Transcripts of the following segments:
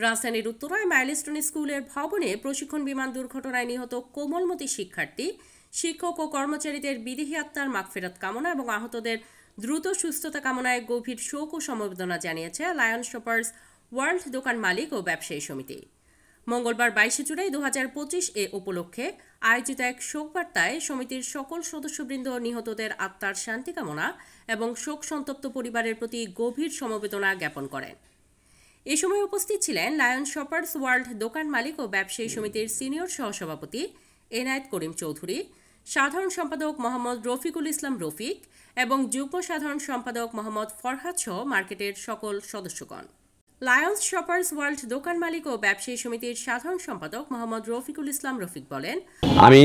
রাজধানীর উত্তরায় মাইলস্টোন স্কুলের ভবনে প্রশিক্ষণ বিমান দুর্ঘটনায় নিহত কোমলমতি শিক্ষার্থী, শিক্ষক ও কর্মচারীদের বিদেহী আত্মার মাগফিরাত কামনা এবং আহতদের দ্রুত সুস্থতা কামনায় গভীর শোক ও সমবেদনা জানিয়েছে লায়ন শপার্স ওয়ার্ল্ড দোকান মালিক ও ব্যবসায়ী সমিতি। মঙ্গলবার 22 জুলাই 2025 এ উপলক্ষে আয়োজিত এক শোক বার্তায় সমিতির সকল সদস্যবৃন্দ নিহতদের আত্মার শান্তি কামনা এবং শোক সন্তপ্ত পরিবারের প্রতি গভীর সমবেদনা জ্ঞাপন করেন। এ সময় উপস্থিত ছিলেন লায়ন শপার্স ওয়ার্ল্ড দোকান মালিক ও ব্যবসায়ী সমিতির সিনিয়র সহসভাপতি এনায়েত করিম চৌধুরী, সাধারণ সম্পাদক মোহাম্মদ রফিকুল ইসলাম রফিক এবং যুগ্ম সাধারণ সম্পাদক মোহাম্মদ ফরহাদ সহ মার্কেটের সকল সদস্যগণ। লায়ন্স শপার্স ওয়ার্ল্ড দোকান মালিক ও ব্যবসায়ী সমিতির সাধারণ সম্পাদক মোহাম্মদ রফিকুল ইসলাম রফিক বলেন, আমি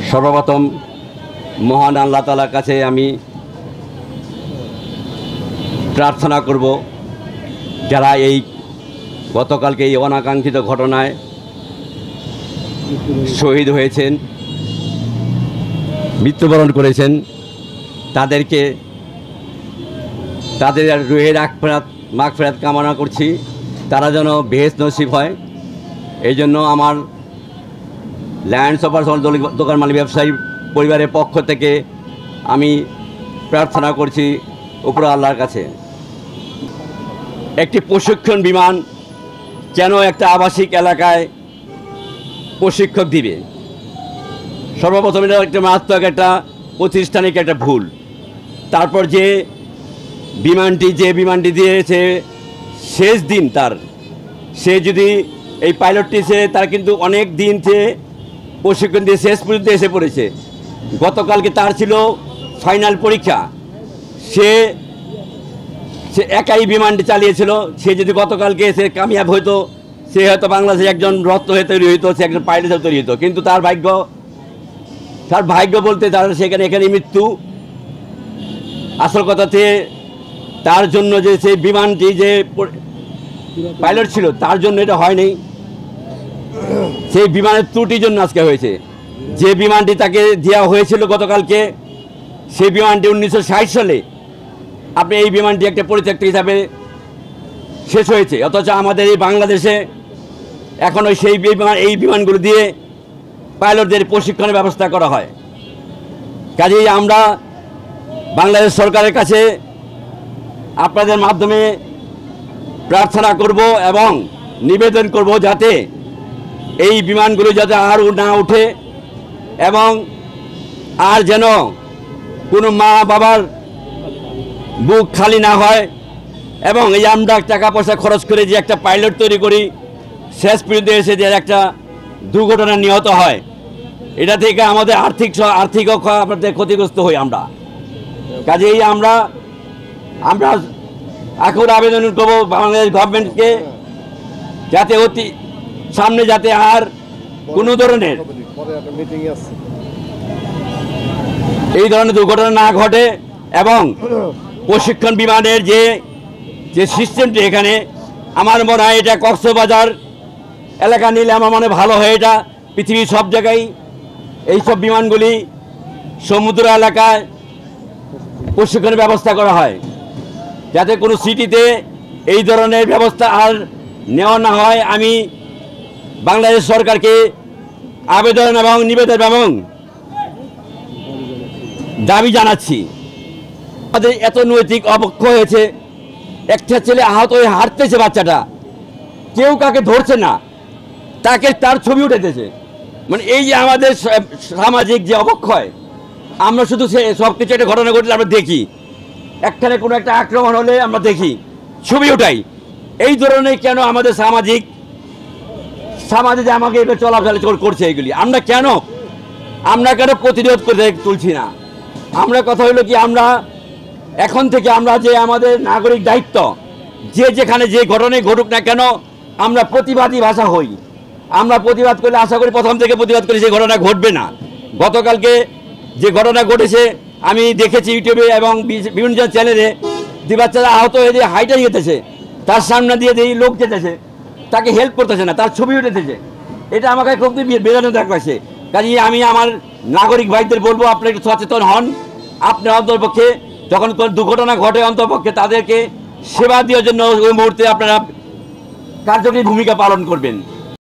সর্বপ্রথম মহান আল্লাহ তাআলার কাছে আমি প্রার্থনা করব, যারা এই গতকালকে এই অনাকাঙ্ক্ষিত ঘটনায় শহীদ হয়েছেন, মৃত্যুবরণ করেছেন, তাদেরকে তাদের রুহের মাগফিরাত কামনা করছি। তারা যেন বেহেশত নসিব হয়, এই জন্য আমার লায়ন শপার্স দোকান মালিক ব্যবসায়ী পরিবারের পক্ষ থেকে আমি প্রার্থনা করছি উপর আল্লাহর কাছে। একটি প্রশিক্ষণ বিমান কেন একটা আবাসিক এলাকায় প্রশিক্ষক দিবে? সর্বপ্রথম এটা একটা মারাত্মক একটা প্রতিষ্ঠানিক একটা ভুল। তারপর যে বিমানটি দিয়েছে শেষ দিন সে যদি এই পাইলটটি তার কিন্তু অনেক দিন প্রশিক্ষণ দিয়ে শেষ পর্যন্ত এসে পড়েছে। গতকালকে তার ছিল ফাইনাল পরীক্ষা, সে একাই বিমানটি চালিয়েছিল। সে যদি গতকালকে এসে কামিয়াব হইতো, সে হয়তো বাংলাদেশে একজন রত্ন হয়ে তৈরি হইতো, সে একজন পাইলট হয়ে তৈরি হইতো। কিন্তু তার ভাগ্য বলতে এখানে মৃত্যু। আসল কথাতে তার জন্য যে সেই বিমানটি যে পাইলট ছিল তার জন্য এটা হয়নি, সেই বিমানের ত্রুটির জন্য আজকে হয়েছে। যে বিমানটি তাকে দেওয়া হয়েছিল গতকালকে, সেই বিমানটি 1960 সালে আপনি এই বিমানটি একটা পরিত্যক্ত হিসাবে শেষ হয়েছে। অথচ আমাদের এই বাংলাদেশে এখনও এই বিমানগুলো দিয়ে পাইলটদের প্রশিক্ষণের ব্যবস্থা করা হয়। কাজেই আমরা বাংলাদেশ সরকারের কাছে আপনাদের মাধ্যমে প্রার্থনা করব এবং নিবেদন করব, যাতে এই বিমানগুলো যাতে আর না ওঠে এবং আর যেন কোনো মা বাবার বুক খালি না হয়। এবং এই আমরা টাকা পয়সা খরচ করে যে একটা পাইলট তৈরি করি, শেষ পর্যন্ত এসে যে একটা দুর্ঘটনা নিহত হয়, এটা থেকে আমাদের আর্থিক আপনাদের ক্ষতিগ্রস্ত হই আমরা। কাজেই আমরা এখন আবেদন করব বাংলাদেশ গভর্নমেন্টকে, যাতে অতি সামনে যাতে আর কোনো ধরনের এই ধরনের দুর্ঘটনা না ঘটে এবং প্রশিক্ষণ বিমানের যে সিস্টেমটি এখানে, আমার মনে হয় এটা কক্সবাজার এলাকা নিলে আমার মনে ভালো হয়। এটা পৃথিবীর সব জায়গায় এইসব বিমানগুলি সমুদ্র এলাকায় প্রশিক্ষণের ব্যবস্থা করা হয়, যাতে কোনো সিটিতে এই ধরনের ব্যবস্থা আর নেওয়া না হয়। আমি বাংলাদেশ সরকারকে আবেদন এবং নিবেদন এবং দাবি জানাচ্ছি। আমাদের এত নৈতিক অবক্ষয় হয়েছে, একটা ছেলে আহত হয়ে হাঁটতেছে, বাচ্চাটা কেউ কাকে ধরছে না, তার ছবি উঠেছে। মানে এই যে আমাদের সামাজিক যে অবক্ষয়, আমরা শুধু সব কিছু একটা ঘটনা ঘটলে আমরা দেখি, একখানে কোনো একটা আক্রমণ হলে আমরা দেখি, ছবি উঠাই। এই ধরনের কেন আমাদের সমাজে আমাকে এটা চলাফেরা করছে এগুলি, আমরা কেন প্রতিরোধ করে তুলছি না? আমরা কথা হলো কি, আমরা এখন থেকে আমরা যে আমাদের নাগরিক দায়িত্ব, যেখানে যে ঘটনায় ঘটুক না কেন আমরা প্রতিবাদী ভাষা হই। আমরা প্রতিবাদ করলে আশা করি প্রথম থেকে প্রতিবাদ করে সেই ঘটনা ঘটবে না। গতকালকে যে ঘটনা ঘটেছে আমি দেখেছি ইউটিউবে এবং বিভিন্ন চ্যানেলে, যে বাচ্চারা আহত হয়ে যে হাইটে যেতেছে, তার সামনে দিয়ে লোক যেতেছে, তাকে হেল্প করতেছে না, তার ছবি উঠেছে। এটা আমাকে খুব বেদনাদায়ক লাগছে। কাজেই আমি আমার নাগরিক ভাইদের বলবো, আপনারা একটু সচেতন হন। আপনার অন্তরপক্ষে যখন কোনো দুর্ঘটনা ঘটে, অন্তরপক্ষে তাদেরকে সেবা দেওয়ার জন্য ওই মুহূর্তে আপনারা কার্যকরী ভূমিকা পালন করবেন।